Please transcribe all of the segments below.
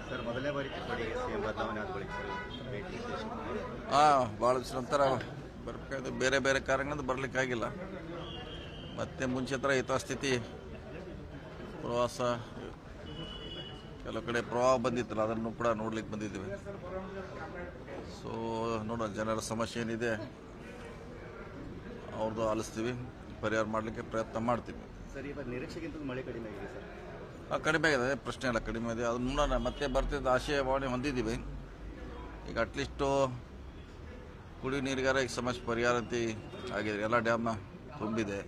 Sir ಮೊದಲನೇ ಬಾರಿ ಕೊಡಿಗೆ CM ಬದಲಾವಣೆ ಆದ ಬಳಿಕ ಭೇಟಿ ಭಾಳ ದಿವಸ ನಂತರ ಬರಬೇಕಾದ್ರೆ ಬೇರೆ ಬೇರೆ ಕಾರಣಗಳಿಂದ ಬರಲಿಕ್ಕಾಗಿಲ್ಲ. ಮತ್ತೆ ಮುಂಚೆ ಥರ ಯಥಾಸ್ಥಿತಿ ಪ್ರವಾಸ ಕೆಲವು ಕಡೆ ಪ್ರವಾಹ ಬಂದಿತ್ತಲ್ಲ, ಅದನ್ನು ಕೂಡ ನೋಡ್ಲಿಕ್ಕೆ ಬಂದಿದ್ದೀವಿ. ಸೊ ನೋಡೋಣ, ಜನರ ಸಮಸ್ಯೆ ಏನಿದೆ ಅವ್ರದ್ದು ಆಲಿಸ್ತೀವಿ, ಪರಿಹಾರ ಮಾಡಲಿಕ್ಕೆ ಪ್ರಯತ್ನ ಮಾಡ್ತೀವಿ. ಸರ್ ಇವಾಗ ನಿರೀಕ್ಷೆಗಿಂತ ಮಳೆ ಕಡಿಮೆ ಆಗಿದೆ ಸರ್? ಕಡಿಮೆ ಆಗಿದೆ, ಪ್ರಶ್ನೆ ಇಲ್ಲ, ಕಡಿಮೆ ಇದೆ. ಅದು ನೋಡೋಣ, ಮತ್ತೆ ಬರ್ತಿದ್ದ ಆಶಯವಾಣಿ ಹೊಂದಿದ್ದೀವಿ. ಈಗ ಅಟ್ಲೀಸ್ಟು ಕುಡಿಯೋ ನೀರಿಗಾರ ಈಗ ಸಮಸ್ಯೆ ಪರಿಹಾರ ಅಂತ ಆಗಿದೆ. ಎಲ್ಲ ಡ್ಯಾಮ್ನ ತುಂಬಿದೆ,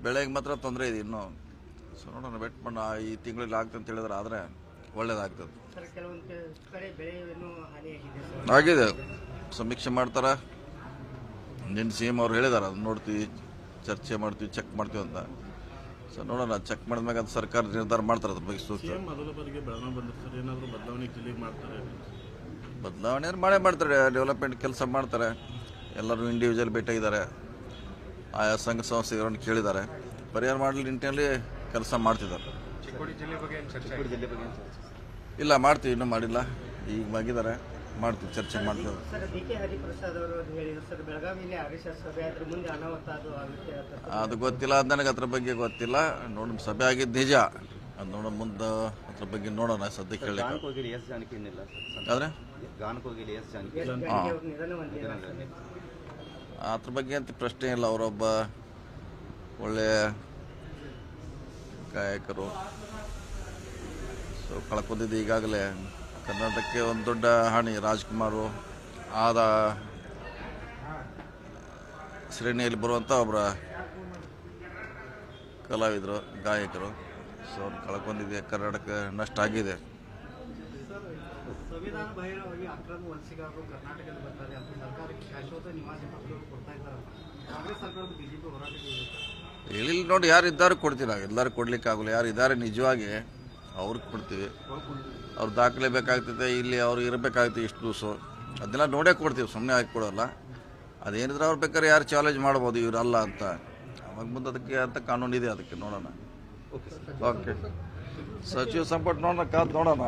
ಬೆಳೆಗೆ ಮಾತ್ರ ತೊಂದರೆ ಇದೆ ಇನ್ನೂ. ಸೊ ನೋಡೋಣ, ವೆಟ್ ಮಾಡೋಣ, ಈ ತಿಂಗಳಲ್ಲಿ ಆಗ್ತದೆ ಅಂತ ಹೇಳಿದ್ರೆ ಆದರೆ ಒಳ್ಳೇದಾಗ್ತದೆ. ಆಗಿದೆ, ಸಮೀಕ್ಷೆ ಮಾಡ್ತಾರೆ. ನಿನ್ನ ಸಿ ಎಮ್ ಅವ್ರು ಹೇಳಿದಾರೆ, ಅದು ನೋಡ್ತೀವಿ, ಚರ್ಚೆ ಮಾಡ್ತೀವಿ, ಚೆಕ್ ಮಾಡ್ತೀವಿ ಅಂತ. ಸೊ ನೋಡೋಣ, ಚೆಕ್ ಮಾಡಿದ್ಮ್ಯಾಗ ಅದು ಸರ್ಕಾರ ನಿರ್ಧಾರ ಮಾಡ್ತಾರೆ ಅದ್ರ ಬಗ್ಗೆ ಸೂಕ್ತ. ಬದಲಾವಣೆ ಮಾಡೇ ಮಾಡ್ತಾರೆ, ಡೆವಲಪ್ಮೆಂಟ್ ಕೆಲಸ ಮಾಡ್ತಾರೆ. ಎಲ್ಲರೂ ಇಂಡಿವಿಜುವಲ್ ಭೇಟಿಯಾಗಿದ್ದಾರೆ, ಆಯಾ ಸಂಘ ಸಂಸ್ಥೆಗಳನ್ನು ಕೇಳಿದ್ದಾರೆ, ಪರಿಹಾರ ಮಾಡಲಿ ನಿಟ್ಟಿನಲ್ಲಿ ಕೆಲಸ ಮಾಡ್ತಿದ್ದಾರೆ. ಇಲ್ಲ, ಮಾಡ್ತೀವಿ, ಇನ್ನೂ ಮಾಡಿಲ್ಲ, ಈಗ ಮಗಿದ್ದಾರೆ, ಮಾಡ್ತೀವಿ, ಚರ್ಚೆ ಮಾಡ್ತೀವಿ. ಅದು ಗೊತ್ತಿಲ್ಲ, ಅದು ನನಗೆ ಅದ್ರ ಬಗ್ಗೆ ಗೊತ್ತಿಲ್ಲ. ನೋಡಿ, ಸಭೆ ಆಗಿದ್ದು ನಿಜ, ಅದು ನೋಡೋ ಮುಂದೆ ಅದ್ರ ಬಗ್ಗೆ ನೋಡೋಣ. ಸದ್ಯಕ್ಕೆ ಹೇಳಿ ಆದರೆ ಅದ್ರ ಬಗ್ಗೆ ಅಂತ ಪ್ರಶ್ನೆ ಇಲ್ಲ. ಅವರೊಬ್ಬ ಒಳ್ಳೆಯ ಗಾಯಕರು. ಸೊ ಕಳ್ಕೊಂಡಿದ್ದು ಈಗಾಗಲೇ ಕರ್ನಾಟಕಕ್ಕೆ ಒಂದು ದೊಡ್ಡ ಹಾನಿ. ರಾಜ್ಕುಮಾರು ಆದ ಶ್ರೇಣಿಯಲ್ಲಿ ಬರುವಂಥ ಒಬ್ಬರ ಕಲಾವಿದರು, ಗಾಯಕರು. ಸೊ ಅವ್ರು ಕಳ್ಕೊಂಡಿದ್ದೆ, ಕರ್ನಾಟಕ ನಷ್ಟ ಆಗಿದೆ. ಸಂವಿಧಾನ ಬಾಹಿರವಾಗಿ ಅಕ್ರಮ ವಲಸಿಗರು ಕರ್ನಾಟಕದಲ್ಲಿ ಬರ್ತಾರೆ ಅಂತ ಸರ್ಕಾರಕ್ಕೆ ಶಾಶ್ವತ ನಿವಾಸ ಪತ್ರಗಳು ಕೊಡ್ತಾ ಇದ್ದಾರಲ್ಲ, ಕಾಂಗ್ರೆಸ್ ಸರ್ಕಾರದ ಬಿಜೆಪಿ ಹೋರಾಟ ಹೇಳಿಲ್ಲ. ನೋಡಿ, ಯಾರು ಇದ್ದಾರೆ ಕೊಡ್ತೀವಿ, ನಾವು ಎಲ್ಲರೂ ಕೊಡ್ಲಿಕ್ಕೆ ಆಗೋಲ್ಲ. ಯಾರು ಇದ್ದಾರೆ ನಿಜವಾಗಿ ಅವ್ರಿಗೆ ಕೊಡ್ತೀವಿ. ಅವ್ರು ದಾಖಲೆ ಬೇಕಾಗ್ತದೆ, ಇಲ್ಲಿ ಅವ್ರು ಇರಬೇಕಾಗ್ತದೆ ಇಷ್ಟು ದಿವಸ, ಅದನ್ನೆಲ್ಲ ನೋಡೇ ಕೊಡ್ತೀವಿ, ಸುಮ್ಮನೆ ಹಾಕಿ ಕೊಡೋಲ್ಲ. ಅದೇನಿದ್ರೆ ಅವ್ರು ಬೇಕಾದ್ರೆ ಯಾರು ಚಾಲೆಂಜ್ ಮಾಡ್ಬೋದು, ಇವರಲ್ಲ ಅಂತ. ಅವಾಗ ಮುಂದೆ ಅದಕ್ಕೆ ಅಂತ ಕಾನೂನು ಇದೆ, ಅದಕ್ಕೆ ನೋಡೋಣ. ಓಕೆ, ಸಚಿವ ಸಂಪುಟ ನೋಡೋಣ, ಕಾದು ನೋಡೋಣ.